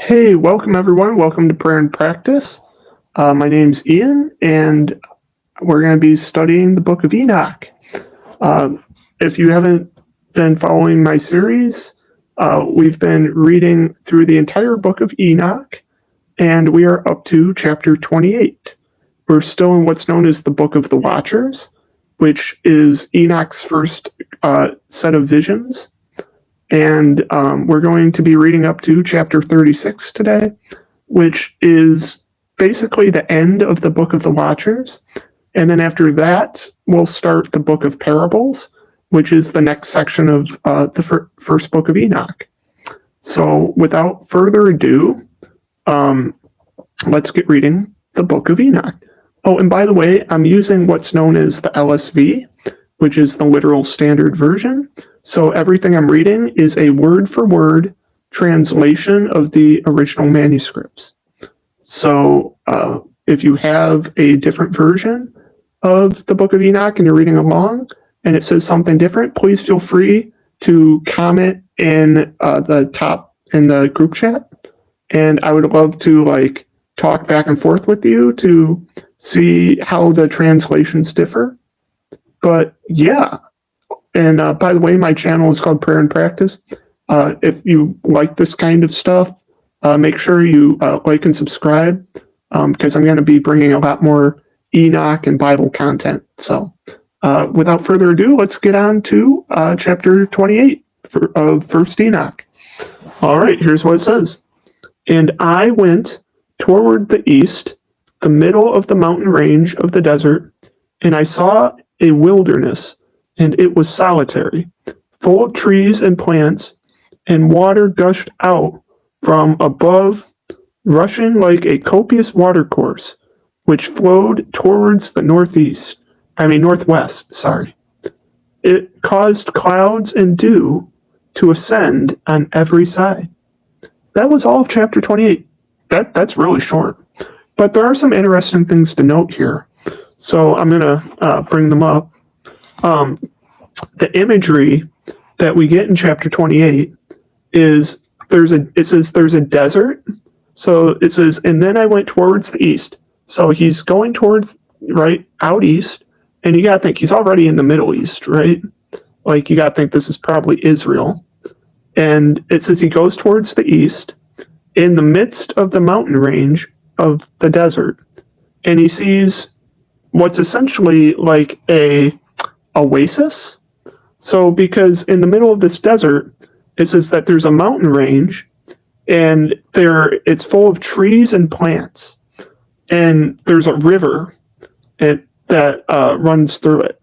Hey, welcome everyone. Welcome to Prayer and Practice. My name's Ian, and we're going to be studying the book of Enoch. If you haven't been following my series, we've been reading through the entire book of Enoch, and we are up to chapter 28. We're still in what's known as the Book of the Watchers, which is Enoch's first set of visions. And we're going to be reading up to chapter 36 today, which is basically the end of the Book of the Watchers. And then after that, we'll start the Book of Parables, which is the next section of the first book of Enoch. So without further ado, let's get reading the Book of Enoch. Oh, and by the way, I'm using what's known as the LSV, which is the literal standard version. So everything I'm reading is a word-for-word translation of the original manuscripts. So if you have a different version of the Book of Enoch and you're reading along and it says something different, please feel free to comment in the group chat. And I would love to talk back and forth with you to see how the translations differ. But yeah. And by the way, my channel is called Prayer and Practice. If you like this kind of stuff, make sure you like and subscribe because I'm going to be bringing a lot more Enoch and Bible content. So without further ado, let's get on to chapter 28 of First Enoch. All right, here's what it says. And I went toward the east, the middle of the mountain range of the desert, and I saw a wilderness, and it was solitary, full of trees and plants, and water gushed out from above, rushing like a copious watercourse, which flowed towards the northwest. It caused clouds and dew to ascend on every side. That was all of chapter 28. That's really short. But there are some interesting things to note here. So I'm going to bring them up. The imagery that we get in chapter 28 is it says there's a desert. So it says, and then I went towards the east. So he's going towards right out east, and you got to think he's already in the Middle East, right? Like you got to think this is probably Israel. And it says he goes towards the east in the midst of the mountain range of the desert, and he sees what's essentially like a oasis. So because in the middle of this desert, it says that there's a mountain range and it's full of trees and plants, and there's a river that runs through it.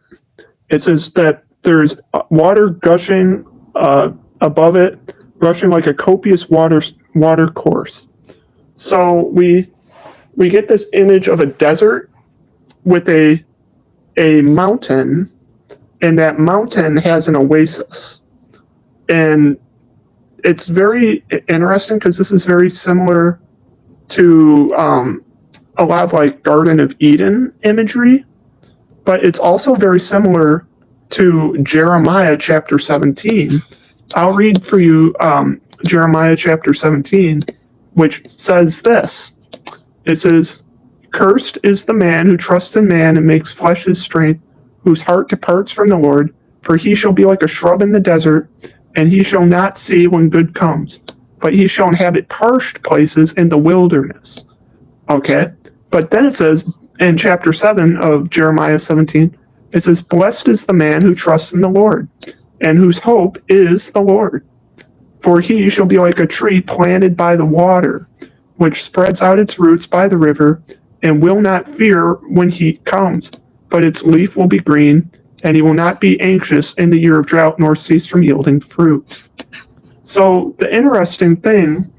It says that there's water gushing above it, rushing like a copious water course. So we get this image of a desert with a mountain, and that mountain has an oasis. And it's very interesting because this is very similar to a lot of like Garden of Eden imagery, but it's also very similar to Jeremiah chapter 17. I'll read for you Jeremiah chapter 17, which says this. It says, "Cursed is the man who trusts in man and makes flesh his strength, whose heart departs from the Lord, for he shall be like a shrub in the desert, and he shall not see when good comes, but he shall inhabit parched places in the wilderness." Okay, but then it says in chapter 7 of Jeremiah 17, it says, "Blessed is the man who trusts in the Lord, and whose hope is the Lord. For he shall be like a tree planted by the water, which spreads out its roots by the river, and will not fear when heat comes, but its leaf will be green, and he will not be anxious in the year of drought, nor cease from yielding fruit." So the interesting thing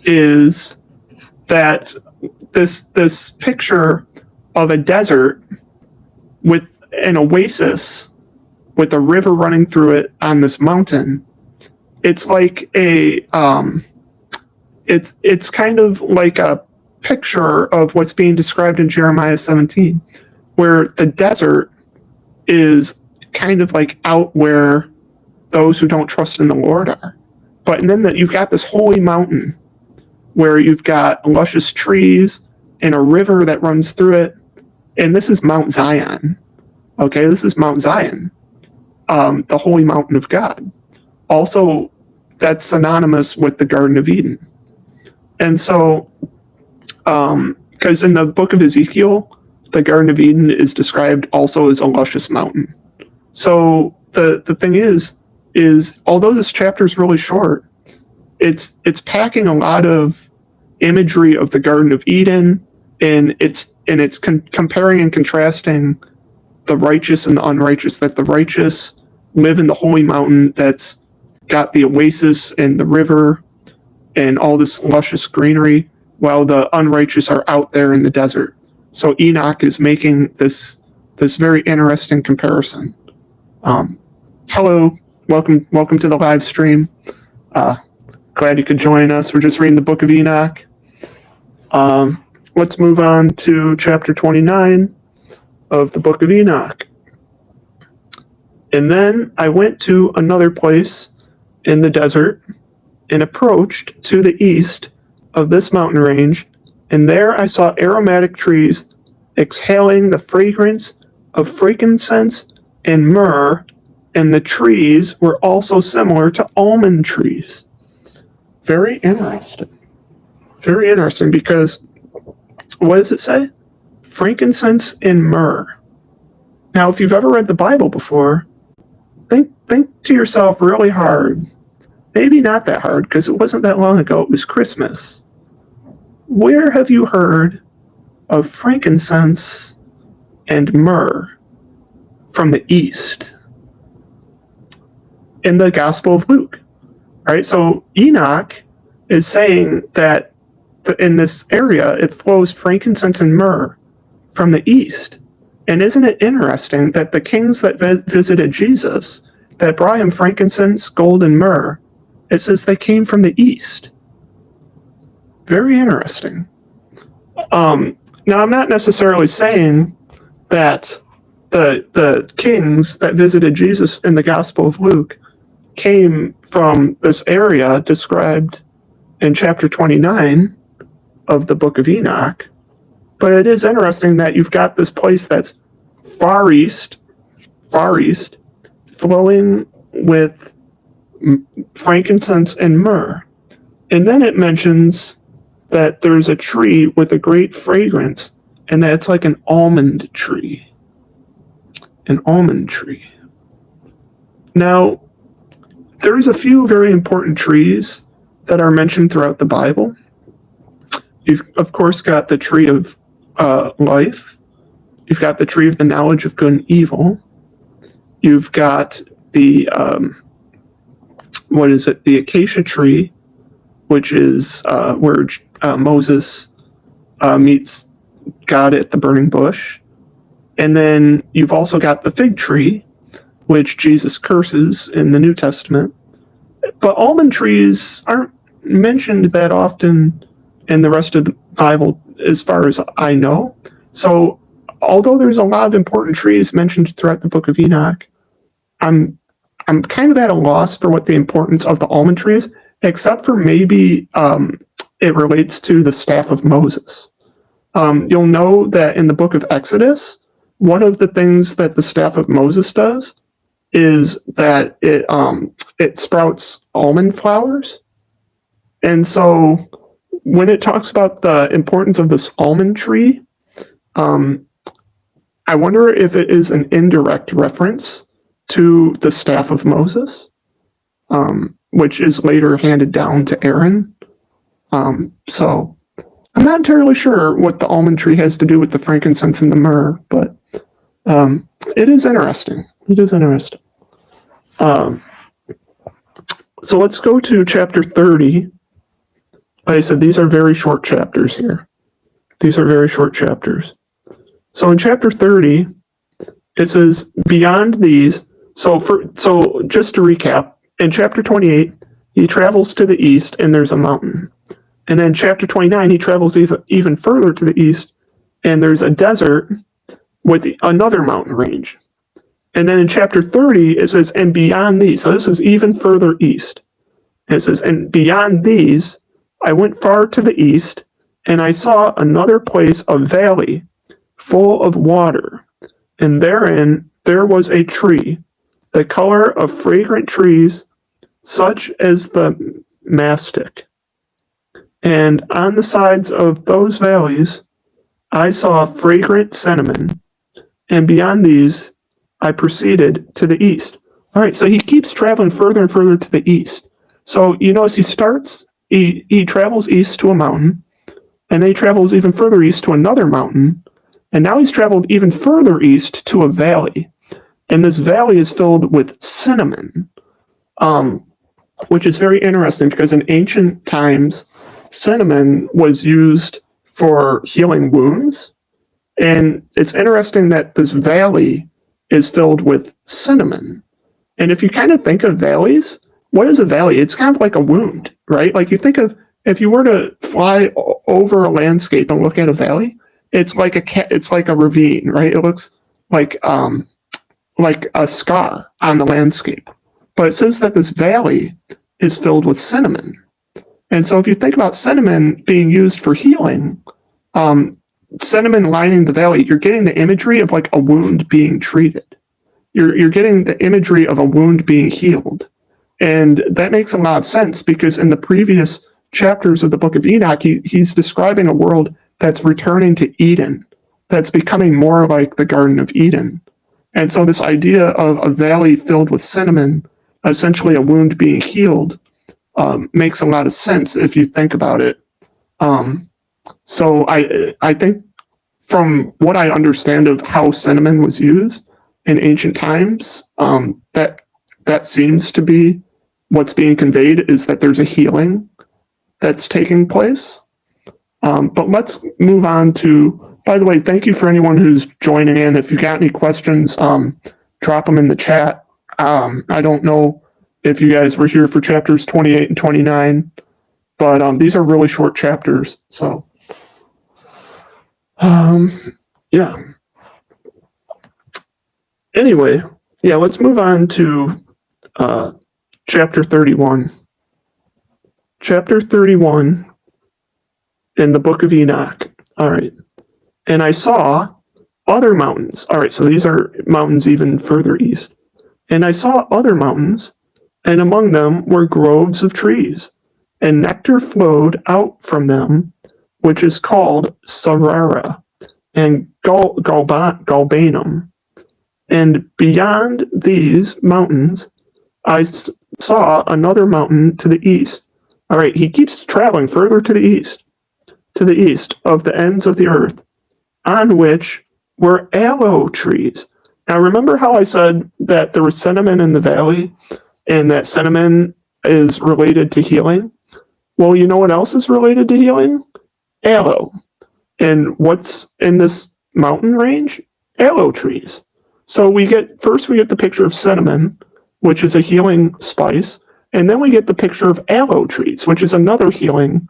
is that this picture of a desert with an oasis with a river running through it on this mountain, it's like it's kind of like a picture of what's being described in Jeremiah 17, where the desert is kind of like out where those who don't trust in the Lord are. But and then you've got this holy mountain where you've got luscious trees and a river that runs through it. And this is Mount Zion. Okay, this is Mount Zion, the holy mountain of God. Also, that's synonymous with the Garden of Eden. And so, because in the book of Ezekiel, the Garden of Eden is described also as a luscious mountain. So the thing is although this chapter is really short, it's packing a lot of imagery of the Garden of Eden, and it's comparing and contrasting the righteous and the unrighteous. That the righteous live in the holy mountain that's got the oasis and the river and all this luscious greenery, while the unrighteous are out there in the desert. So Enoch is making this very interesting comparison. Hello, welcome to the live stream. Glad you could join us. We're just reading the book of Enoch. Let's move on to chapter 29 of the book of Enoch. And then I went to another place in the desert and approached to the east of this mountain range, and there I saw aromatic trees exhaling the fragrance of frankincense and myrrh, and the trees were also similar to almond trees. Very interesting. Very interesting, because what does it say? Frankincense and myrrh. Now, if you've ever read the Bible before, think to yourself really hard. Maybe not that hard, because it wasn't that long ago. It was Christmas. Where have you heard of frankincense and myrrh from the East? In the Gospel of Luke. Right? So Enoch is saying that in this area, it flows frankincense and myrrh from the East. And isn't it interesting that the kings that visited Jesus, that brought him frankincense, gold, and myrrh, it says they came from the East. Very interesting. Now, I'm not necessarily saying that the kings that visited Jesus in the Gospel of Luke came from this area described in chapter 29 of the book of Enoch. But it is interesting that you've got this place that's far east, flowing with frankincense and myrrh. And then it mentions that there's a tree with a great fragrance, and that it's like an almond tree. An almond tree. Now, there's a few very important trees that are mentioned throughout the Bible. You've, of course, got the tree of life. You've got the tree of the knowledge of good and evil. You've got the the acacia tree, which is where Moses meets God at the burning bush. And then you've also got the fig tree, which Jesus curses in the New Testament. But almond trees aren't mentioned that often in the rest of the Bible, as far as I know. So, although there's a lot of important trees mentioned throughout the book of Enoch, I'm kind of at a loss for what the importance of the almond tree is, except for maybe it relates to the staff of Moses. You'll know that in the book of Exodus, one of the things that the staff of Moses does is that it sprouts almond flowers. And so when it talks about the importance of this almond tree, I wonder if it is an indirect reference to the staff of Moses, which is later handed down to Aaron. So I'm not entirely sure what the almond tree has to do with the frankincense and the myrrh, but it is interesting. It is interesting. So let's go to chapter 30. Like I said, these are very short chapters here. These are very short chapters. So in chapter 30, it says, beyond these, so just to recap, in chapter 28, he travels to the east and there's a mountain. And then chapter 29, he travels even further to the east and there's a desert with another mountain range. And then in chapter 30, it says, and beyond these, so this is even further east. And it says, and beyond these I went far to the east, and I saw another place, a valley, full of water, and therein there was a tree, the color of fragrant trees, such as the mastic. And on the sides of those valleys I saw fragrant cinnamon, and beyond these I proceeded to the east. All right, so he keeps traveling further and further to the east. So you notice he travels east to a mountain, and then he travels even further east to another mountain, and now he's traveled even further east to a valley. And this valley is filled with cinnamon, which is very interesting because in ancient times, cinnamon was used for healing wounds. And it's interesting that this valley is filled with cinnamon. And if you kind of think of valleys, what is a valley? It's kind of like a wound, right? Like you think of if you were to fly over a landscape and look at a valley, it's like a ravine, right? It looks like a scar on the landscape. But it says that this valley is filled with cinnamon. And so if you think about cinnamon being used for healing, cinnamon lining the valley, you're getting the imagery of like a wound being treated. You're getting the imagery of a wound being healed. And that makes a lot of sense because in the previous chapters of the book of Enoch, he's describing a world that's returning to Eden, that's becoming more like the Garden of Eden. And so this idea of a valley filled with cinnamon, essentially a wound being healed, makes a lot of sense if you think about it. So I think from what I understand of how cinnamon was used in ancient times, that seems to be what's being conveyed is that there's a healing that's taking place. But let's move on to, by the way, thank you for anyone who's joining in. If you got any questions, drop them in the chat. I don't know if you guys were here for chapters 28 and 29, but these are really short chapters. So, yeah. Anyway, yeah, let's move on to chapter 31. Chapter 31 in the book of Enoch. All right. And I saw other mountains. All right, so these are mountains even further east. And I saw other mountains, and among them were groves of trees, and nectar flowed out from them, which is called Sarara and Galbanum. And beyond these mountains, I saw another mountain to the east. All right, he keeps traveling further to the east of the ends of the earth, on which were aloe trees. Now, remember how I said that there was cinnamon in the valley, and that cinnamon is related to healing? Well, you know what else is related to healing? Aloe. And what's in this mountain range? Aloe trees. So we get the picture of cinnamon, which is a healing spice, and then we get the picture of aloe trees, which is another healing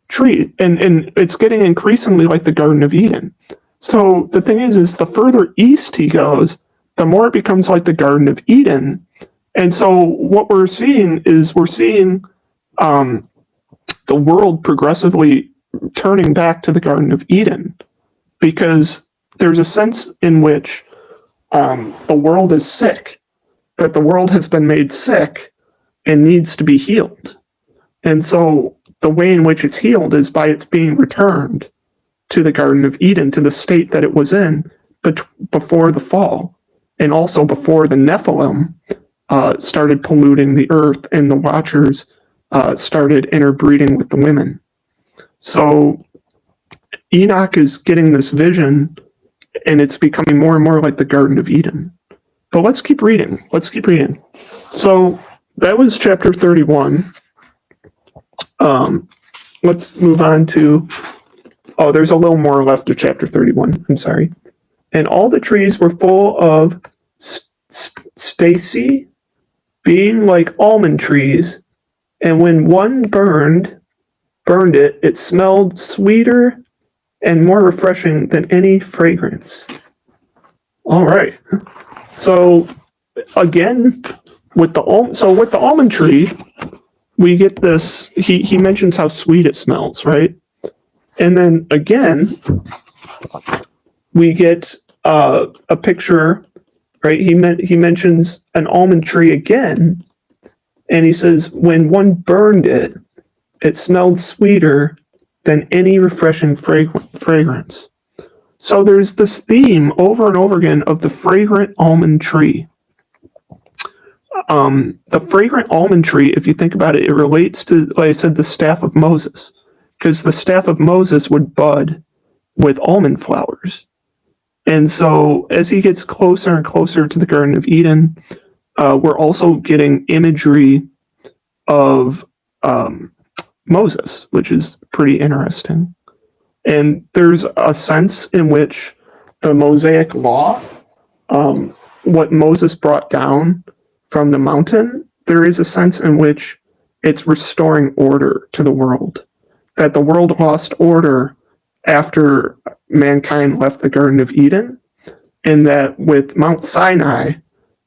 tree. And it's getting increasingly like the Garden of Eden. So the thing is the further east he goes, the more it becomes like the Garden of Eden. And so what we're seeing the world progressively turning back to the Garden of Eden, because there's a sense in which the world is sick, that the world has been made sick and needs to be healed. And so the way in which it's healed is by its being returned to the Garden of Eden, to the state that it was in before the fall, and also before the Nephilim started polluting the earth and the Watchers started interbreeding with the women. So Enoch is getting this vision, and it's becoming more and more like the Garden of Eden. But let's keep reading. So that was chapter 31. Let's move on to, there's a little more left of chapter 31. I'm sorry. And all the trees were full of stacy, being like almond trees, and when one burned it, it smelled sweeter and more refreshing than any fragrance. All right. So again, with the almond tree, we get this, he mentions how sweet it smells, right? And then again, we get a picture, right? He mentions an almond tree again, and he says, when one burned it, it smelled sweeter than any refreshing fragrance. So there's this theme over and over again of the fragrant almond tree. The fragrant almond tree, if you think about it, it relates to, like I said, the staff of Moses, because the staff of Moses would bud with almond flowers. And so as he gets closer and closer to the Garden of Eden, we're also getting imagery of Moses, which is pretty interesting. And there's a sense in which the Mosaic law, what Moses brought down from the mountain, there is a sense in which it's restoring order to the world. That the world lost order after mankind left the Garden of Eden, and that with Mount Sinai,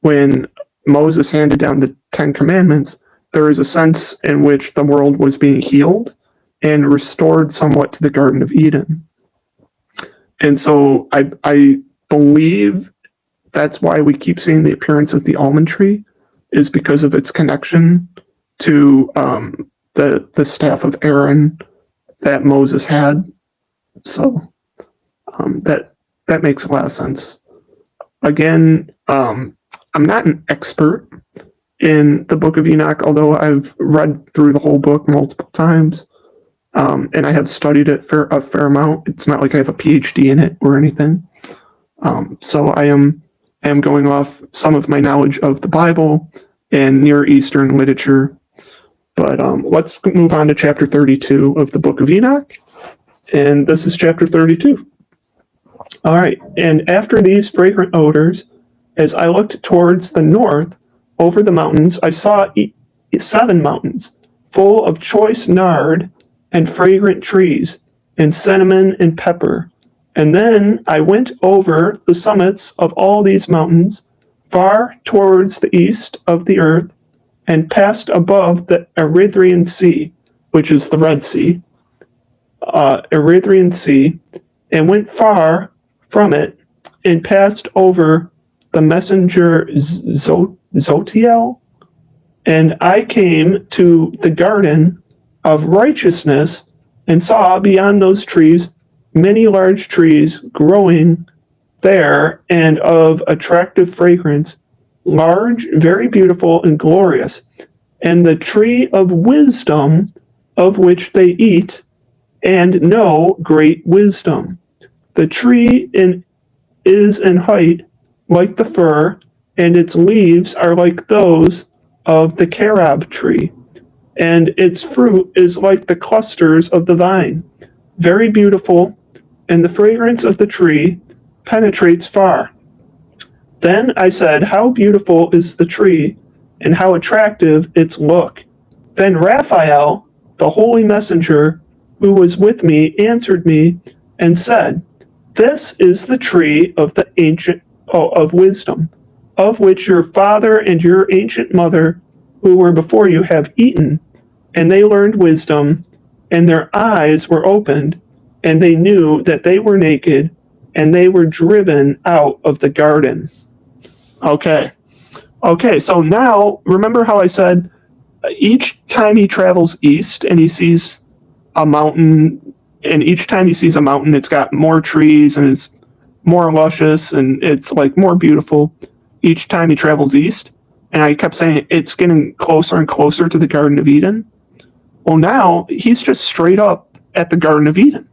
when Moses handed down the Ten Commandments, there is a sense in which the world was being healed and restored somewhat to the Garden of Eden. And so I believe that's why we keep seeing the appearance of the almond tree, is because of its connection to the staff of Aaron that Moses had. So that makes a lot of sense. Again, I'm not an expert in the Book of Enoch, although I've read through the whole book multiple times, and I have studied it a fair amount. It's not like I have a PhD in it or anything. So I am going off some of my knowledge of the Bible and Near Eastern literature. But let's move on to chapter 32 of the Book of Enoch. And this is chapter 32. All right. And after these fragrant odors, as I looked towards the north over the mountains, I saw 7 mountains full of choice nard and fragrant trees and cinnamon and pepper. And then I went over the summits of all these mountains far towards the east of the earth and passed above the Erythraean Sea, which is the Red Sea, Erythraean Sea, and went far from it and passed over the messenger Zotiel. And I came to the garden of righteousness and saw beyond those trees many large trees growing there and of attractive fragrance, large, very beautiful, and glorious, and the tree of wisdom, of which they eat and know great wisdom. The tree is in height like the fir, and its leaves are like those of the carob tree, and its fruit is like the clusters of the vine, very beautiful, and the fragrance of the tree penetrates far. Then I said, how beautiful is the tree, and how attractive its look. Then Raphael, the holy messenger, who was with me, answered me and said, this is the tree of the ancient of wisdom, of which your father and your ancient mother, who were before you, have eaten, and they learned wisdom, and their eyes were opened, and they knew that they were naked, and they were driven out of the garden. Okay, so now, remember how I said each time he travels east and he sees a mountain, and each time he sees a mountain, it's got more trees, and it's more luscious, and it's like more beautiful each time he travels east. And I kept saying it's getting closer and closer to the Garden of Eden. Well, now he's just straight up at the Garden of Eden.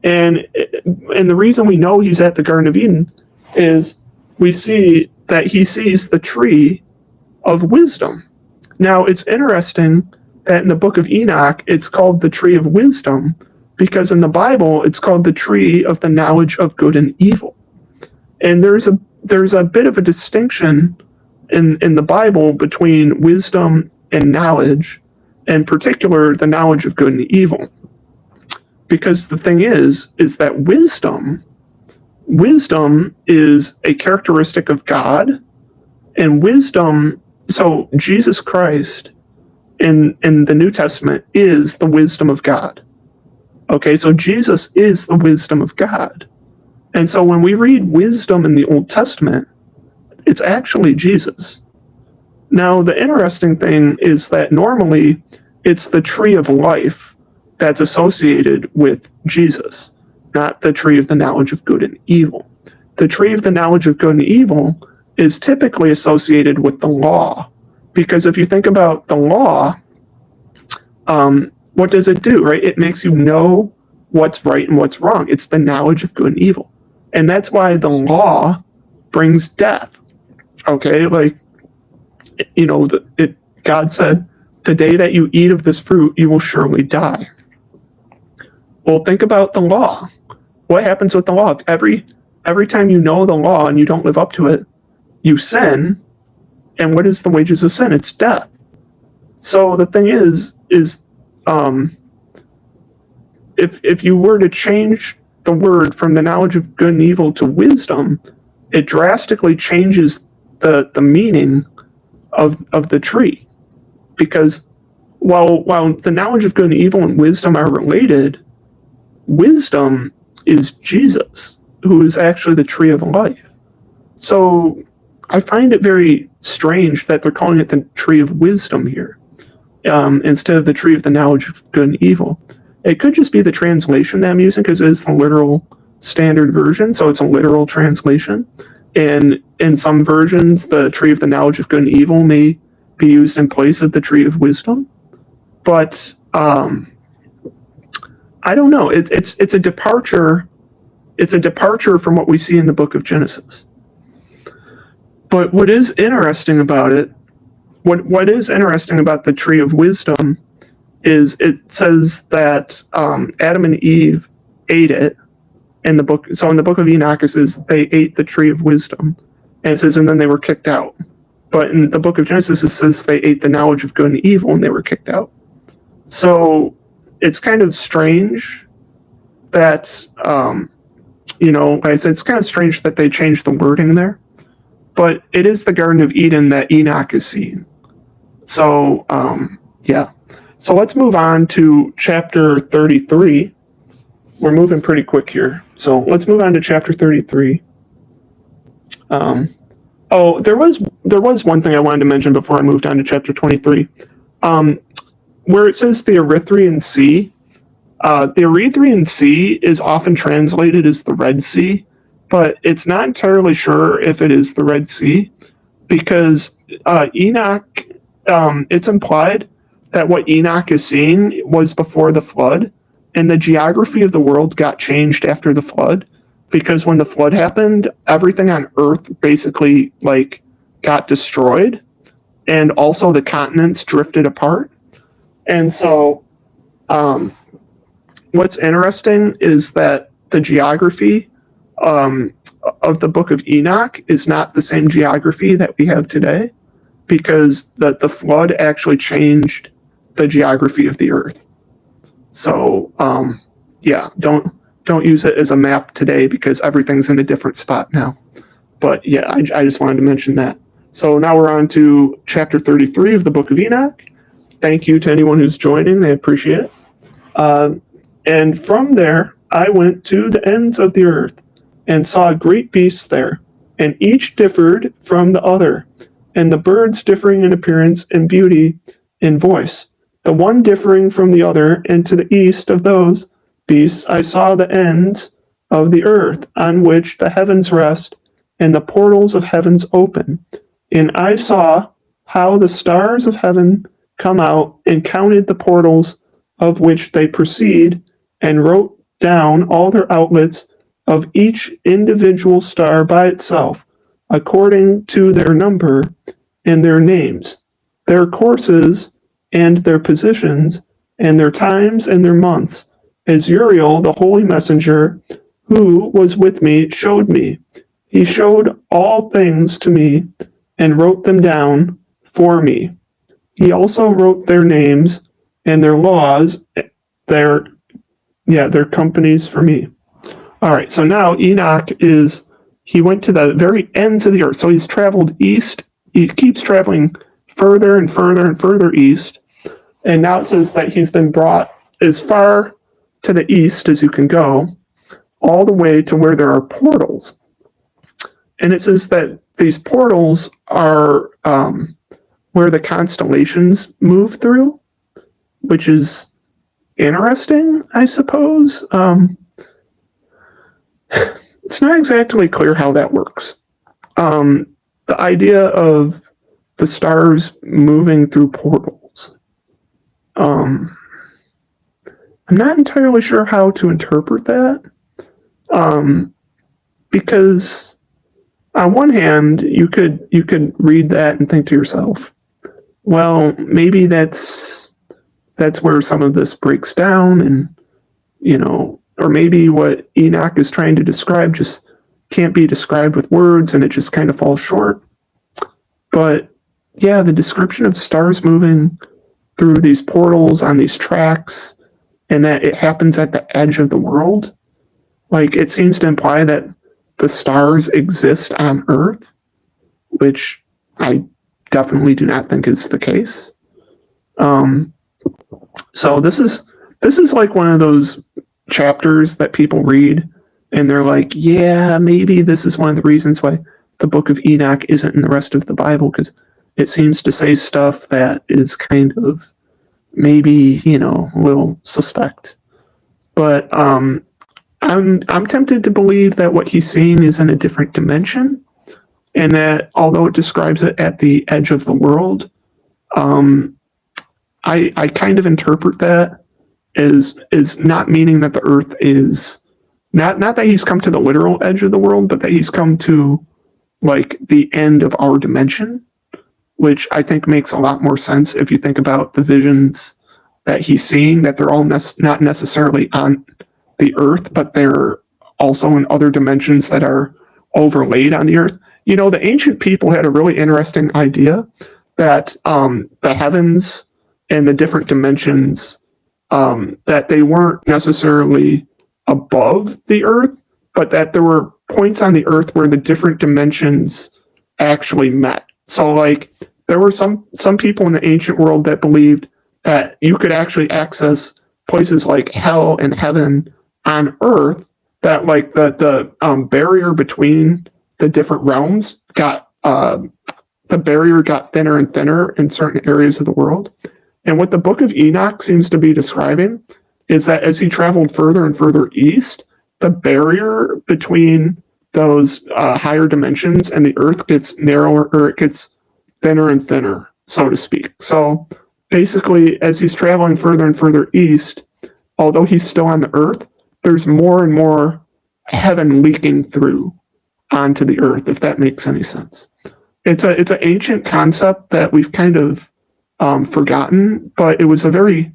And the reason we know he's at the Garden of Eden is we see that he sees the tree of wisdom. Now, it's interesting that in the Book of Enoch, it's called the tree of wisdom, because in the Bible, it's called the tree of the knowledge of good and evil. And there's a bit of a distinction in the Bible between wisdom and knowledge, in particular, the knowledge of good and evil. Because the thing is that wisdom is a characteristic of God, and wisdom, so Jesus Christ in the New Testament is the wisdom of God. Okay, so Jesus is the wisdom of God. And so when we read wisdom in the Old Testament, it's actually Jesus. Now, the interesting thing is that normally it's the tree of life that's associated with Jesus, not the tree of the knowledge of good and evil. The tree of the knowledge of good and evil is typically associated with the law, because if you think about the law, what does it do, right? It makes you know what's right and what's wrong. It's the knowledge of good and evil. And that's why the law brings death. Okay, like, God said, the day that you eat of this fruit, you will surely die. Well, think about the law. What happens with the law? Every time you know the law and you don't live up to it, you sin. And what is the wages of sin? It's death. So the thing is if you were to change the word from the knowledge of good and evil to wisdom, it drastically changes the meaning of the tree. Because while the knowledge of good and evil and wisdom are related, wisdom is Jesus, who is actually the tree of life. So I find it very strange that they're calling it the tree of wisdom here, instead of the tree of the knowledge of good and evil. It could just be the translation that I'm using, because it is the literal standard version, so it's a literal translation. And in some versions, the tree of the knowledge of good and evil may be used in place of the tree of wisdom. But I don't know. It's a departure. It's a departure from what we see in the book of Genesis. But what is interesting about it, what is interesting about the tree of wisdom, is it says that Adam and Eve ate it in the book. So in the book of Enoch, it says they ate the tree of wisdom, and it says, and then they were kicked out. But in the book of Genesis, it says they ate the knowledge of good and evil, and they were kicked out. So it's kind of strange that, like I said, it's kind of strange that they changed the wording there. But it is the Garden of Eden that Enoch is seeing. So, yeah. So let's move on to chapter 33. We're moving pretty quick here. So let's move on to chapter 33. There was one thing I wanted to mention before I moved on to chapter 23. Where it says the Erythraean Sea. The Erythraean Sea is often translated as the Red Sea, but it's not entirely sure if it is the Red Sea, because Enoch, it's implied that what Enoch is seeing was before the flood, and the geography of the world got changed after the flood, because when the flood happened, everything on Earth basically got destroyed, and also the continents drifted apart. And so what's interesting is that the geography of the book of Enoch is not the same geography that we have today, because the flood actually changed the geography of the earth. So yeah, don't use it as a map today, because everything's in a different spot now. But yeah, I just wanted to mention that. So now we're on to chapter 33 of the book of Enoch. Thank you to anyone who's joining. I appreciate it. And from there, I went to the ends of the earth and saw great beasts there, and each differed from the other, and the birds differing in appearance and beauty in voice, the one differing from the other, and to the east of those beasts I saw the ends of the earth, on which the heavens rest, and the portals of heavens open. And I saw how the stars of heaven come out, and counted the portals of which they proceed, and wrote down all their outlets of each individual star by itself, according to their number and their names, their courses and their positions, and their times and their months, as Uriel, the holy messenger, who was with me, showed me. He showed all things to me, and wrote them down for me. He also wrote their names and their laws, their companies for me. All right, so now Enoch he went to the very ends of the earth. So he's traveled east. He keeps traveling further and further and further east And now it says that he's been brought as far to the east as you can go, all the way to where there are portals. And it says that these portals are where the constellations move through, which is interesting, I suppose. It's not exactly clear how that works. The idea of the stars moving through portals. I'm not entirely sure how to interpret that. Because on one hand, you could read that and think to yourself, well, maybe that's where some of this breaks down, and or maybe what Enoch is trying to describe just can't be described with words, and it just kind of falls short. But yeah, the description of stars moving through these portals on these tracks, and that it happens at the edge of the world, like it seems to imply that the stars exist on Earth, which I definitely do not think is the case. So this is like one of those chapters that people read and they're like, yeah, maybe this is one of the reasons why the book of Enoch isn't in the rest of the Bible, because it seems to say stuff that is kind of maybe, a little suspect. But I'm tempted to believe that what he's seeing is in a different dimension, and that although it describes it at the edge of the world, I kind of interpret that as not meaning that the earth is not that he's come to the literal edge of the world, but that he's come to like the end of our dimension, which I think makes a lot more sense if you think about the visions that he's seeing, that they're all not necessarily on the earth, but they're also in other dimensions that are overlaid on the earth. The ancient people had a really interesting idea that the heavens and the different dimensions, that they weren't necessarily above the earth, but that there were points on the earth where the different dimensions actually met. So like there were some people in the ancient world that believed that you could actually access places like hell and heaven on earth, that like the barrier between the different realms got thinner and thinner in certain areas of the world. And what the book of Enoch seems to be describing is that as he traveled further and further east, the barrier between those higher dimensions and the earth gets narrower, or it gets thinner and thinner, so to speak. So basically, as he's traveling further and further east, although he's still on the earth, there's more and more heaven leaking through onto the earth, if that makes any sense. It's an ancient concept that we've kind of forgotten, but it was a very,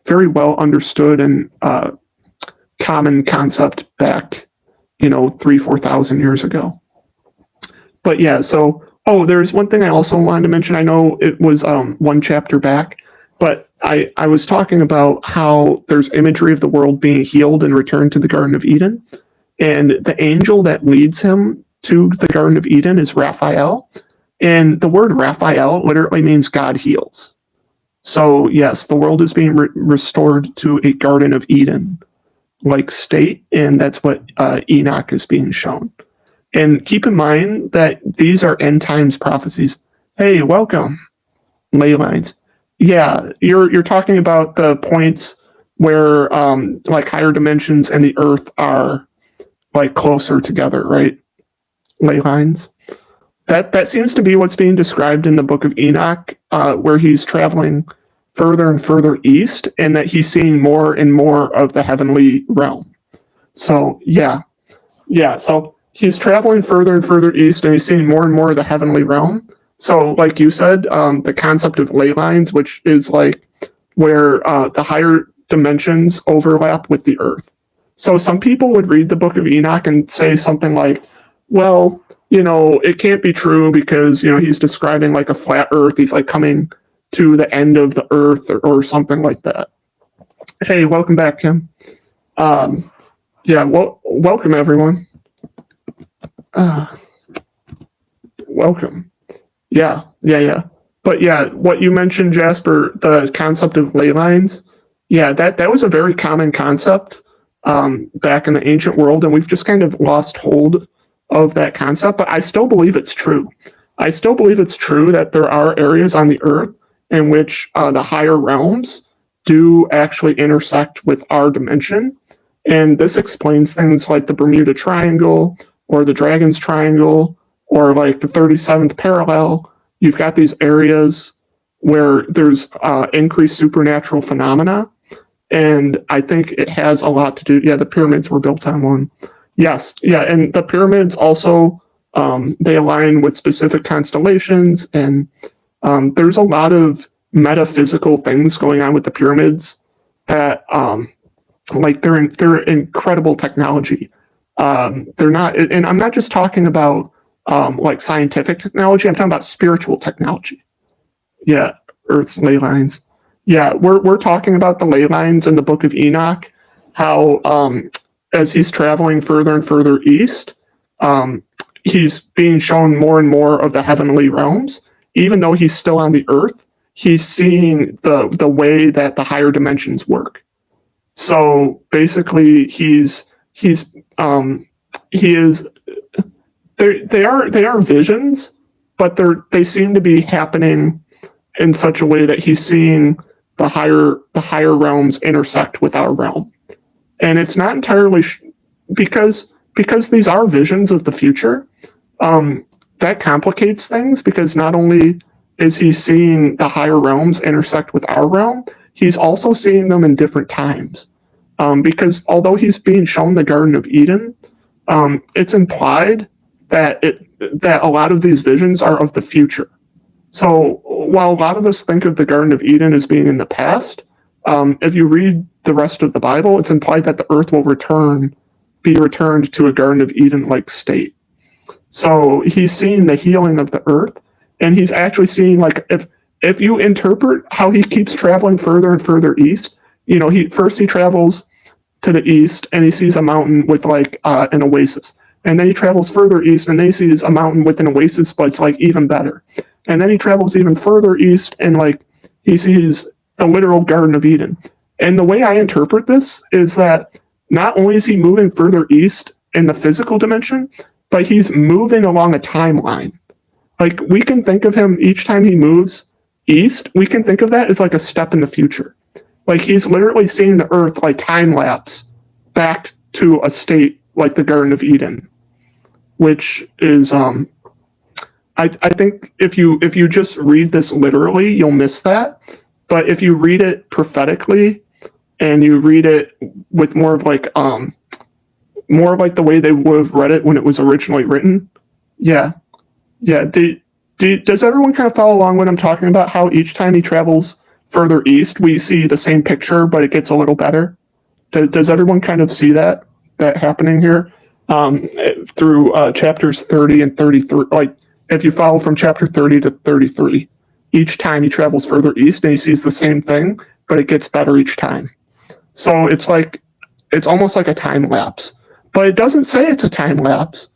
very well understood and common concept back, 3,000-4,000 years ago. But yeah, so there's one thing I also wanted to mention. I know it was one chapter back, but I was talking about how there's imagery of the world being healed and returned to the Garden of Eden, and the angel that leads him to the Garden of Eden is Raphael. And the word Raphael literally means God heals. So yes, the world is being restored to a Garden of Eden-like state, and that's what Enoch is being shown. And keep in mind that these are end times prophecies. Hey, welcome, ley lines. Yeah, you're talking about the points where like higher dimensions and the earth are like closer together, right? Ley lines. That seems to be what's being described in the book of Enoch, where he's traveling further and further east, and that he's seeing more and more of the heavenly realm. So yeah. So he's traveling further and further east, and he's seeing more and more of the heavenly realm. So, like you said, the concept of ley lines, which is like where the higher dimensions overlap with the earth. So some people would read the book of Enoch and say something like, well, it can't be true because, he's describing like a flat earth. He's like coming to the end of the earth or something like that. Hey, welcome back, Kim. Welcome everyone. Welcome. Yeah. But yeah, what you mentioned, Jasper, the concept of ley lines, yeah, that was a very common concept back in the ancient world, and we've just kind of lost hold of that concept. But I still believe it's true. I still believe it's true that there are areas on the earth in which the higher realms do actually intersect with our dimension. And this explains things like the Bermuda Triangle or the Dragon's Triangle or like the 37th parallel. You've got these areas where there's increased supernatural phenomena. And I think it has a lot to do. Yeah, the pyramids were built on one. Yes, yeah, and the pyramids also they align with specific constellations, and there's a lot of metaphysical things going on with the pyramids that like they're incredible technology. They're not, and I'm not just talking about like scientific technology. I'm talking about spiritual technology. Yeah, Earth's ley lines. Yeah, we're talking about the ley lines in the Book of Enoch. How as he's traveling further and further east, he's being shown more and more of the heavenly realms. Even though he's still on the earth, he's seeing the way that the higher dimensions work. So basically, he is they are visions, but they seem to be happening in such a way that he's seeing the higher realms intersect with our realm, and it's not entirely because these are visions of the future. That complicates things because not only is he seeing the higher realms intersect with our realm, he's also seeing them in different times. Because although he's being shown the Garden of Eden, it's implied that a lot of these visions are of the future. So while a lot of us think of the Garden of Eden as being in the past, if you read the rest of the Bible, it's implied that the earth will be returned to a Garden of Eden-like state. So he's seeing the healing of the earth, and he's actually seeing, like, if you interpret how he keeps traveling further and further east, he travels to the east and he sees a mountain with like an oasis, and then he travels further east and then he sees a mountain with an oasis, but it's like even better, and then he travels even further east and like he sees the literal Garden of Eden. And the way I interpret this is that not only is he moving further east in the physical dimension, but he's moving along a timeline. Like, we can think of him each time he moves east, we can think of that as like a step in the future. Like, he's literally seeing the earth like time lapse back to a state like the Garden of Eden, which is I think if you just read this literally, you'll miss that. But if you read it prophetically and you read it with more of like the way they would have read it when it was originally written, yeah. Does everyone kind of follow along when I'm talking about how each time he travels further east, we see the same picture, but it gets a little better? Does everyone kind of see that happening here through chapters 30 and 33? Like, if you follow from chapter 30 to 33, each time he travels further east and he sees the same thing, but it gets better each time. So it's almost like a time lapse, but it doesn't say it's a time lapse.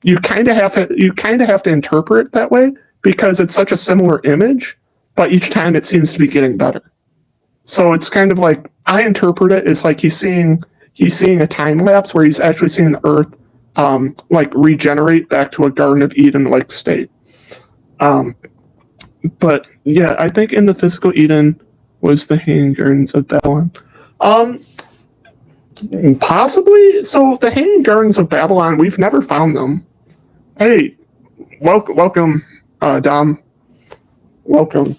You kind of have to interpret it that way because it's such a similar image, but each time it seems to be getting better. So it's kind of like, I interpret it as like he's seeing a time lapse where he's actually seeing the earth like regenerate back to a Garden of Eden like state. But yeah, I think in the physical Eden was the Hanging Gardens of Babylon. Possibly. So the Hanging Gardens of Babylon, we've never found them. Hey, welcome, Dom. Welcome.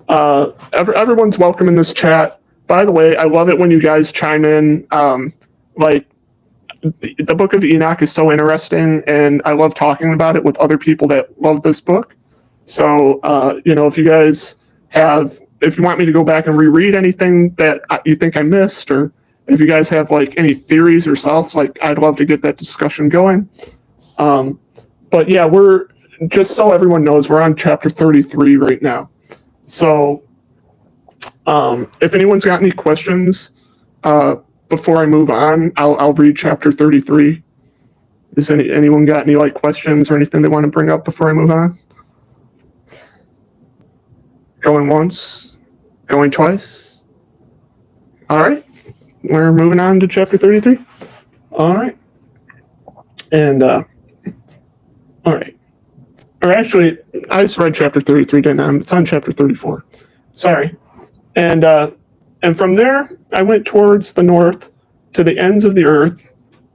Everyone's welcome in this chat. By the way, I love it when you guys chime in. Like, the Book of Enoch is so interesting, and I love talking about it with other people that love this book. So, if you guys if you want me to go back and reread anything that you think I missed, or if you guys have like any theories yourselves, like, I'd love to get that discussion going. But yeah, we're just so everyone knows, we're on chapter 33 right now. So, if anyone's got any questions, before I move on, I'll read chapter 33. Does anyone got any like questions or anything they want to bring up before I move on? Going once, going twice. All right, we're moving on to chapter 33. All right, and all right. Or actually, I just read chapter 33, didn't I? It's on chapter 34. Sorry. And from there, I went towards the north to the ends of the earth,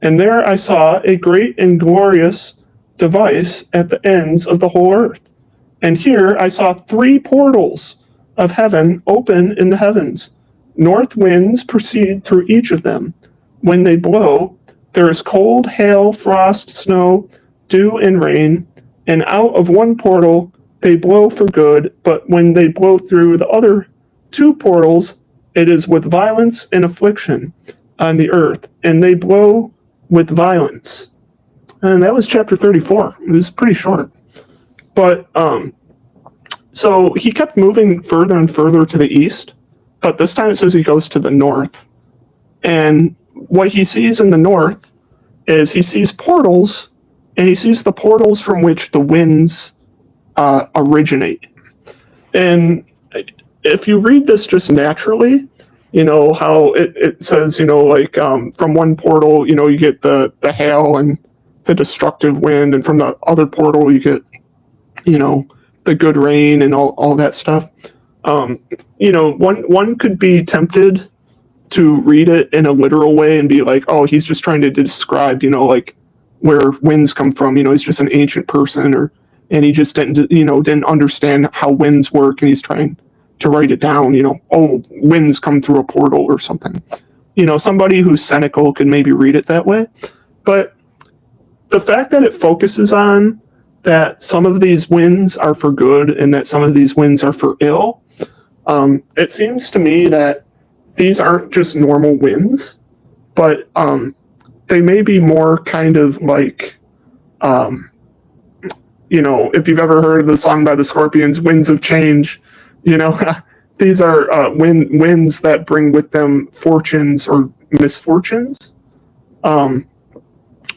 and there I saw a great and glorious device at the ends of the whole earth. And here I saw 3 portals of heaven open in the heavens. North winds proceed through each of them. When they blow, there is cold, hail, frost, snow, dew, and rain. And out of one portal they blow for good, but when they blow through the other 2 portals, it is with violence and affliction on the earth, and they blow with violence. And that was chapter 34. It was pretty short. But, so he kept moving further and further to the east, but this time it says he goes to the north. And what he sees in the north is he sees portals, and he sees the portals from which the winds originate. And if you read this just naturally, you know, how it says, you know, like from one portal, you know, you get the hail and the destructive wind, and from the other portal you get, you know, the good rain and all that stuff. You know, one could be tempted to read it in a literal way and be like, oh, he's just trying to describe, you know, like where winds come from. You know, he's just an ancient person, and he just didn't understand how winds work, and he's trying to write it down. You know, oh, winds come through a portal or something. You know, somebody who's cynical could maybe read it that way, but the fact that it focuses on that some of these winds are for good and that some of these winds are for ill, it seems to me that these aren't just normal winds, but they may be more kind of like, you know, if you've ever heard of the song by the Scorpions, Winds of Change, you know, these are winds that bring with them fortunes or misfortunes,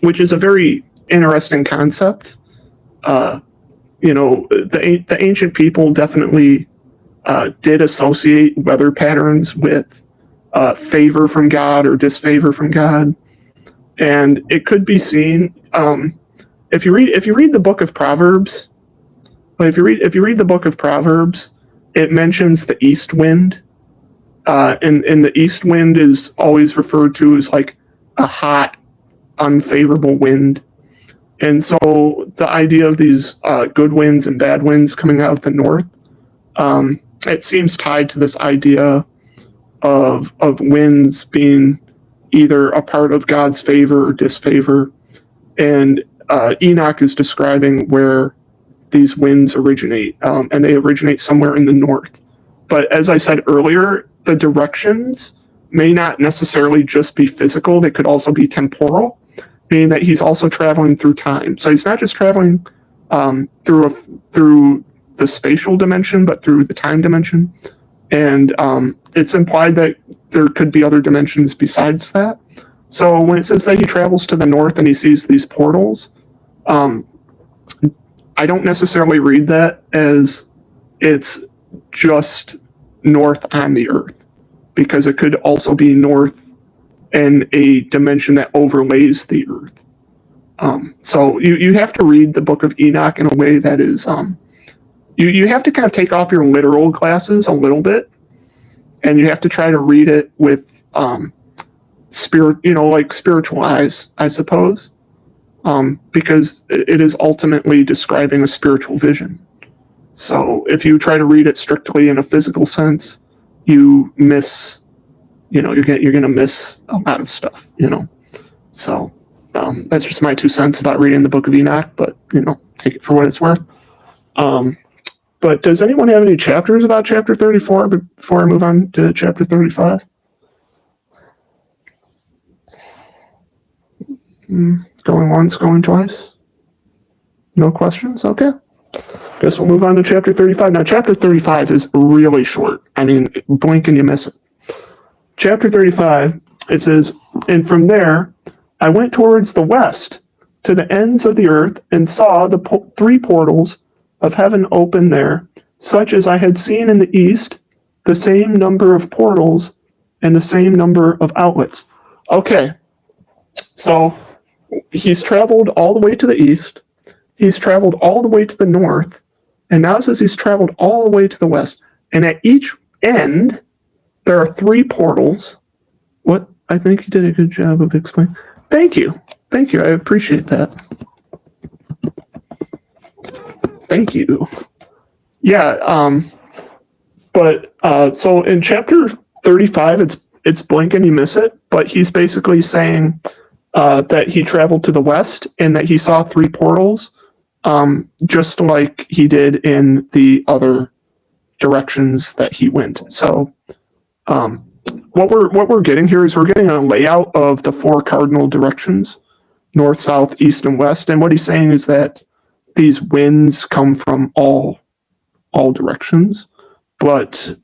which is a very interesting concept. You know, the ancient people definitely did associate weather patterns with favor from God or disfavor from God, and it could be seen if you read the book of Proverbs. If you read the book of Proverbs, it mentions the east wind, and the east wind is always referred to as like a hot, unfavorable wind. And so the idea of these good winds and bad winds coming out of the north, it seems tied to this idea of winds being either a part of God's favor or disfavor. And Enoch is describing where these winds originate, and they originate somewhere in the north. But as I said earlier, the directions may not necessarily just be physical, they could also be temporal, meaning that he's also traveling through time. So he's not just traveling through the spatial dimension, but through the time dimension. And it's implied that there could be other dimensions besides that. So when it says that he travels to the north and he sees these portals, I don't necessarily read that as it's just north on the earth, because it could also be north in a dimension that overlays the earth. So you have to read the book of Enoch in a way that is, you have to kind of take off your literal glasses a little bit, and you have to try to read it with spiritual eyes, I suppose, because it is ultimately describing a spiritual vision. So if you try to read it strictly in a physical sense, you miss, you're going to miss a lot of stuff, So that's just my 2 cents about reading the book of Enoch, but, take it for what it's worth. But does anyone have any chapters about chapter 34 before I move on to chapter 35? Going once, going twice? No questions? Okay. Guess we'll move on to chapter 35. Now, chapter 35 is really short. I mean, blink and you miss it. Chapter 35, it says, "And from there I went towards the west to the ends of the earth and saw the 3 portals of heaven open there, such as I had seen in the east, the same number of portals and the same number of outlets. Okay, so he's traveled all the way to the east, he's traveled all the way to the north, and now it says he's traveled all the way to the west. And at each end, there are 3 portals. What? I think you did a good job of explaining. Thank you. Thank you. I appreciate that. Thank you. Yeah, but so in chapter 35, it's blink and you miss it, but he's basically saying that he traveled to the west and that he saw 3 portals, just like he did in the other directions that he went. So what we're getting here is we're getting a layout of the 4 cardinal directions: north, south, east, and west. And what he's saying is that these winds come from all directions, but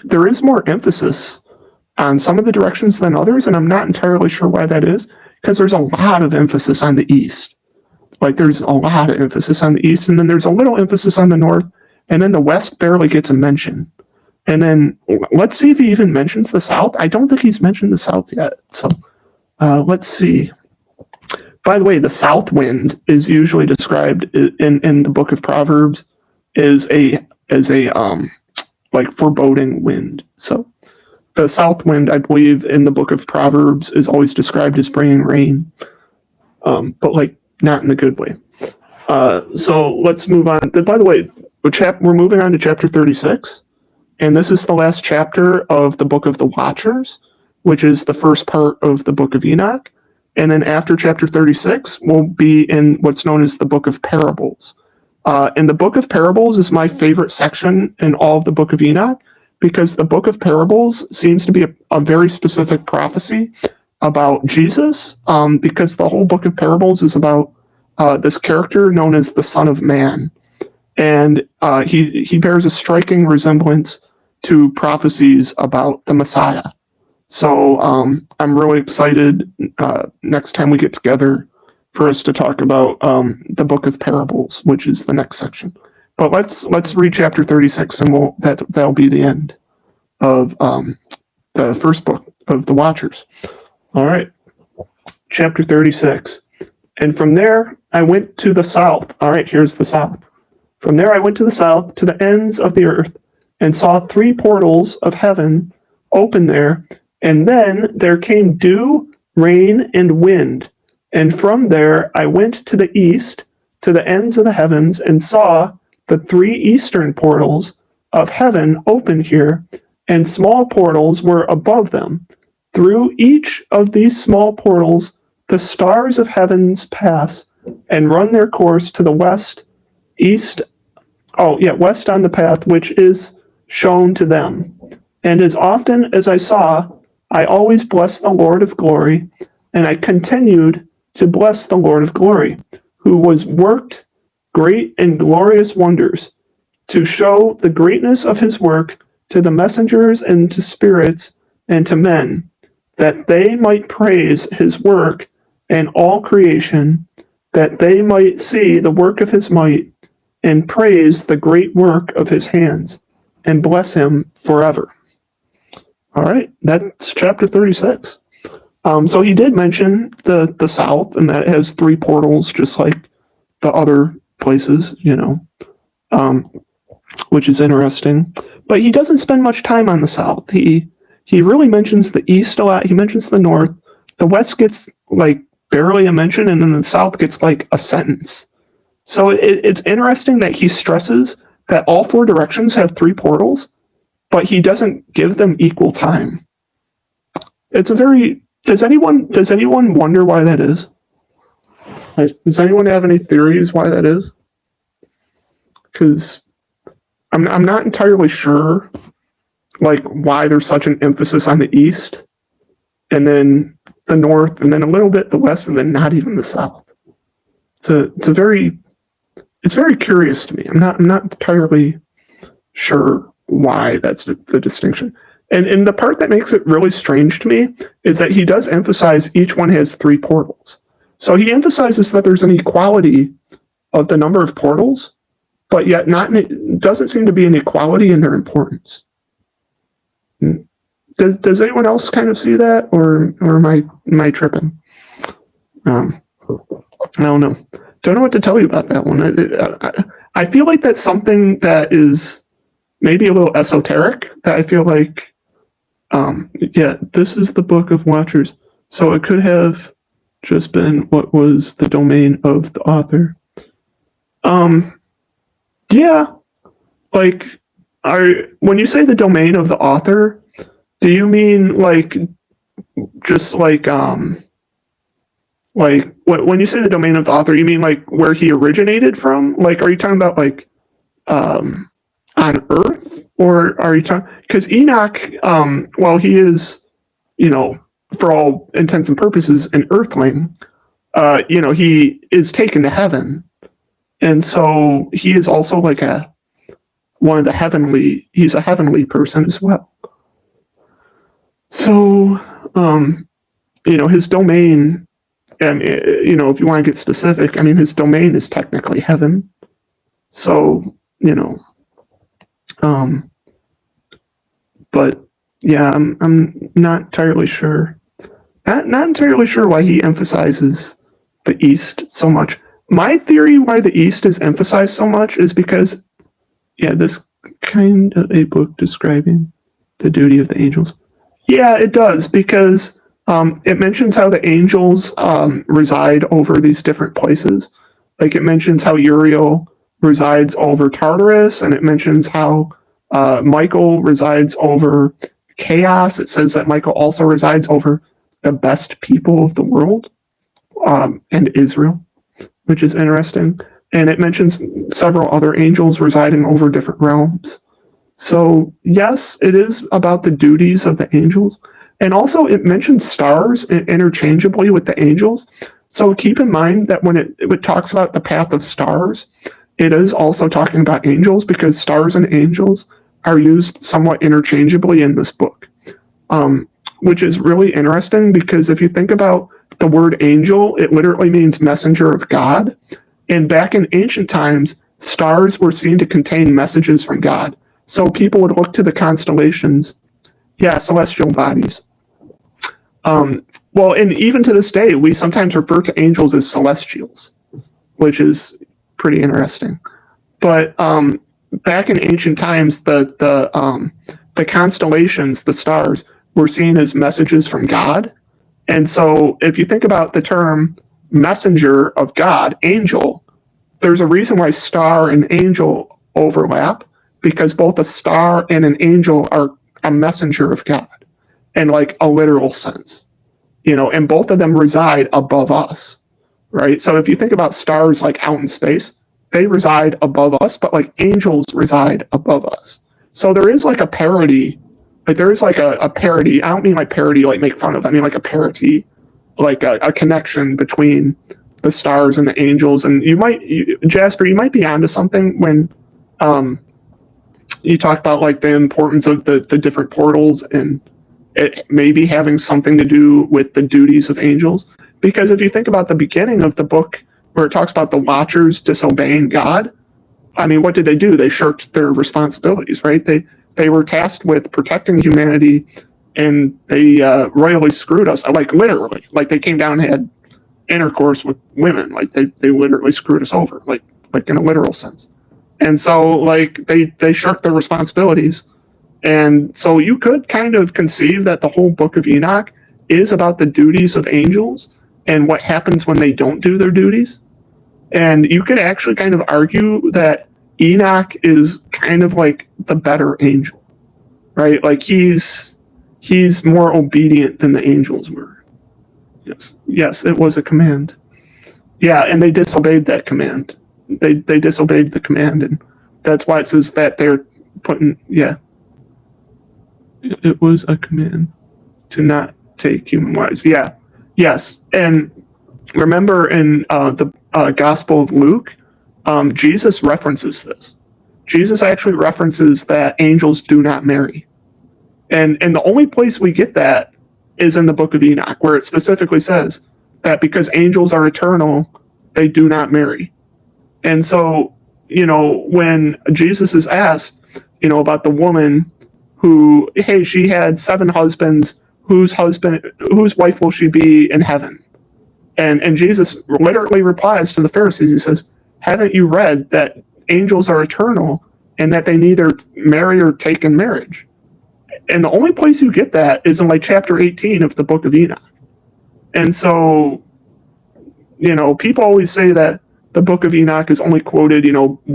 there is more emphasis on some of the directions than others, and I'm not entirely sure why that is, because there's a lot of emphasis on the east. Like, there's a lot of emphasis on the east, and then there's a little emphasis on the north, and then the west barely gets a mention. And then let's see if he even mentions the south. I don't think he's mentioned the south yet. So let's see. By the way, the south wind is usually described in the book of Proverbs as a like foreboding wind. So the south wind, I believe, in the book of Proverbs is always described as bringing rain, but like not in the good way. So let's move on. By the way, we're moving on to chapter 36, and this is the last chapter of the book of the Watchers, which is the first part of the book of Enoch. And then after chapter 36, we'll be in what's known as the book of parables. And the book of parables is my favorite section in all of the book of Enoch, because the book of parables seems to be a very specific prophecy about Jesus, because the whole book of parables is about this character known as the Son of Man. And he bears a striking resemblance to prophecies about the Messiah. So I'm really excited next time we get together for us to talk about the book of parables, which is the next section. But let's read chapter 36, and that'll be the end of the first book of the Watchers. All right, chapter 36. And from there I went to the south. All right, here's the south. From there I went to the south, to the ends of the earth, and saw 3 portals of heaven open there. And then there came dew, rain, and wind. And from there I went to the east, to the ends of the heavens, and saw the 3 eastern portals of heaven open here, and small portals were above them. Through each of these small portals the stars of heavens pass and run their course to the west on the path which is shown to them. And as often as I saw, I always blessed the Lord of glory, and I continued to bless the Lord of glory, who was worked great and glorious wonders, to show the greatness of his work to the messengers and to spirits and to men, that they might praise his work and all creation, that they might see the work of his might, and praise the great work of his hands, and bless him forever. All right, that's chapter 36. So he did mention the south, and that it has 3 portals, just like the other places, which is interesting. But he doesn't spend much time on the south. He really mentions the east a lot. He mentions the north. The west gets like barely a mention, and then the south gets like a sentence. So it's interesting that he stresses that all 4 directions have 3 portals, but he doesn't give them equal time. It's a very... Does anyone wonder why that is? Does anyone have any theories why that is? Because I'm not entirely sure, like, why there's such an emphasis on the east, and then the north, and then a little bit the west, and then not even the south. It's very curious to me. I'm not entirely sure why that's the distinction. And the part that makes it really strange to me is that he does emphasize each one has 3 portals. So he emphasizes that there's an equality of the number of portals, but yet doesn't seem to be an equality in their importance. Does anyone else kind of see that, or am I tripping? I don't know. Don't know what to tell you about that one. I feel like that's something that is maybe a little esoteric. That I feel like, this is the Book of Watchers, so it could have just been what was the domain of the author. Yeah, like, when you say the domain of the author, do you mean like just like when you say the domain of the author, you mean like where he originated from? Like, are you talking about like on Earth, or are you talking? Because Enoch, well, he is, for all intents and purposes, an Earthling. He is taken to heaven, and so he is also like he's a heavenly person as well. So, his domain, and, if you want to get specific, I mean, his domain is technically heaven. So, but yeah, I'm not entirely sure. Not entirely sure why he emphasizes the East so much. My theory why the East is emphasized so much is because, this kind of a book describing the duty of the angels. Yeah, it does, because it mentions how the angels reside over these different places. Like, it mentions how Uriel resides over Tartarus, and it mentions how Michael resides over chaos. It says that Michael also resides over the best people of the world, and Israel, which is interesting. And it mentions several other angels residing over different realms. So, yes, it is about the duties of the angels. And also, it mentions stars interchangeably with the angels. So keep in mind that when it talks about the path of stars, it is also talking about angels, because stars and angels are used somewhat interchangeably in this book, which is really interesting, because if you think about the word angel, it literally means messenger of God. And back in ancient times, stars were seen to contain messages from God. So people would look to the constellations, celestial bodies. Well, and even to this day, we sometimes refer to angels as celestials, which is pretty interesting. But back in ancient times, the constellations, the stars, were seen as messages from God. And so if you think about the term messenger of God, angel, there's a reason why star and angel overlap, because both a star and an angel are a messenger of God in like a literal sense, and both of them reside above us, right? So if you think about stars like out in space, they reside above us, but like angels reside above us. So there is like a parody, like there is like a parody. I don't mean like parody, like make fun of, I mean like a parody, like a connection between the stars and the angels. And Jasper, you might be onto something when you talk about like the importance of the different portals, and it maybe having something to do with the duties of angels. Because if you think about the beginning of the book, where it talks about the Watchers disobeying God, I mean, what did they do? They shirked their responsibilities, right? They were tasked with protecting humanity, and they royally screwed us, like literally. Like, they came down and had intercourse with women. Like, they literally screwed us over, like in a literal sense. And so, like, they shirked their responsibilities. And so you could kind of conceive that the whole book of Enoch is about the duties of angels and what happens when they don't do their duties. And you could actually kind of argue that Enoch is kind of like the better angel, right? Like, he's more obedient than the angels were. Yes, it was a command. Yeah, and they disobeyed that command. They disobeyed the command, and that's why it says that they're putting, it was a command to not take human wives. Yeah, yes. And remember in the Gospel of Luke, Jesus references this. Jesus actually references that angels do not marry. And the only place we get that is in the book of Enoch, where it specifically says that because angels are eternal, they do not marry. And so, when Jesus is asked, about the woman who, hey, she had 7 husbands, whose wife will she be in heaven? And Jesus literally replies to the Pharisees, he says, haven't you read that angels are eternal and that they neither marry or take in marriage? And the only place you get that is in like chapter 18 of the book of Enoch. And so, people always say that the book of Enoch is only quoted,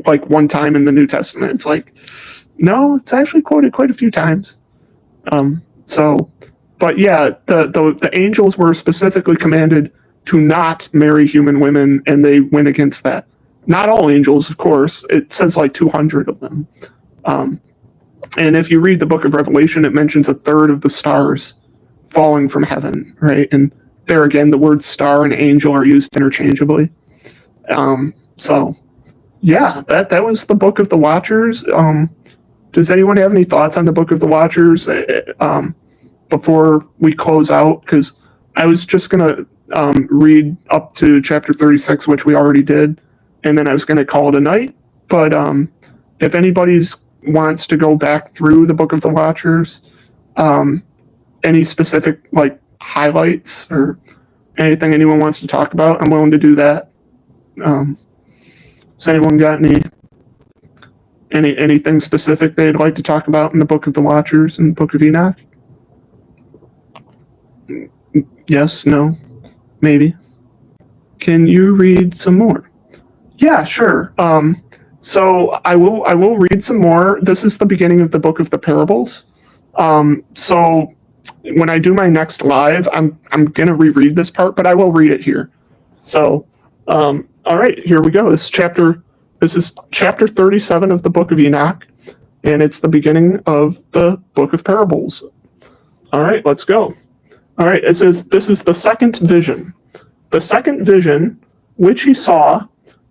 like one time in the New Testament. It's like, no, it's actually quoted quite a few times. But yeah, the angels were specifically commanded to not marry human women, and they went against that. Not all angels, of course. It says like 200 of them. And if you read the book of Revelation, it mentions 1/3 of the stars falling from heaven, right? And there again, the words star and angel are used interchangeably. So yeah, that was the book of the Watchers. Does anyone have any thoughts on the book of the Watchers before we close out? Because I was just going to read up to chapter 36, which we already did, and then I was going to call it a night. But if anybody wants to go back through the book of the Watchers, any specific like highlights or anything anyone wants to talk about, I'm willing to do that. Has anyone got anything specific they'd like to talk about in the book of the Watchers and the book of Enoch? Yes, no, maybe. Can you read some more? Yeah, sure. So I will read some more. This is the beginning of the book of the parables. So when I do my next live, I'm gonna reread this part, but I will read it here. So all right, here we go. This is chapter 37 of the book of Enoch, and it's the beginning of the book of parables. All right, let's go. All right, it says, this is the second vision. The second vision, which he saw,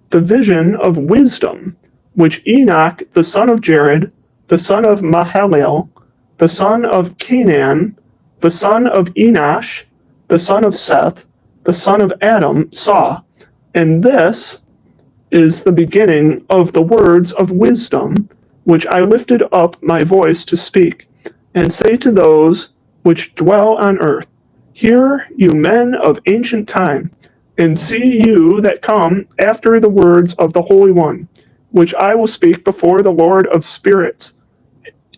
the vision of wisdom, which Enoch, the son of Jared, the son of Mahalalel, the son of Canaan, the son of Enosh, the son of Seth, the son of Adam, saw. And this is the beginning of the words of wisdom, which I lifted up my voice to speak, and say to those which dwell on earth, hear, you men of ancient time, and see you that come after the words of the Holy One, which I will speak before the Lord of spirits.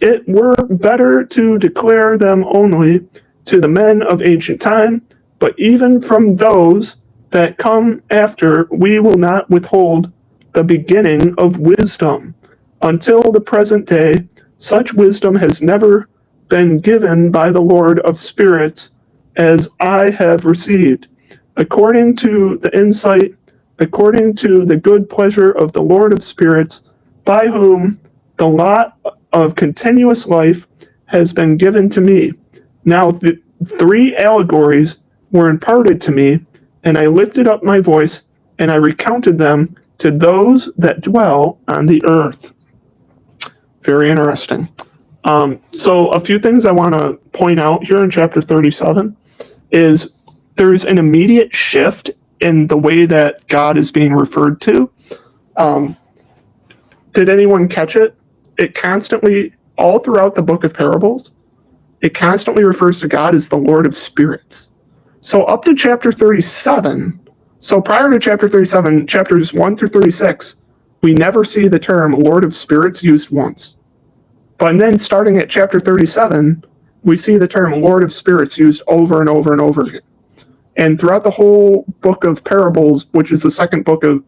It were better to declare them only to the men of ancient time, but even from those that come after we will not withhold the beginning of wisdom. Until the present day, such wisdom has never been given by the Lord of spirits as I have received, according to the insight, according to the good pleasure of the Lord of spirits, by whom the lot of continuous life has been given to me. Now the 3 allegories were imparted to me, and I lifted up my voice, and I recounted them to those that dwell on the earth. Very interesting. So a few things I want to point out here in chapter 37 is there's an immediate shift in the way that God is being referred to. Did anyone catch it? It constantly, all throughout the book of parables, it constantly refers to God as the Lord of spirits. So up to chapter 37, so prior to chapter 37, chapters 1 through 36, we never see the term Lord of Spirits used once. But then starting at chapter 37, we see the term Lord of Spirits used over and over and over again. And throughout the whole book of parables, which is the second book in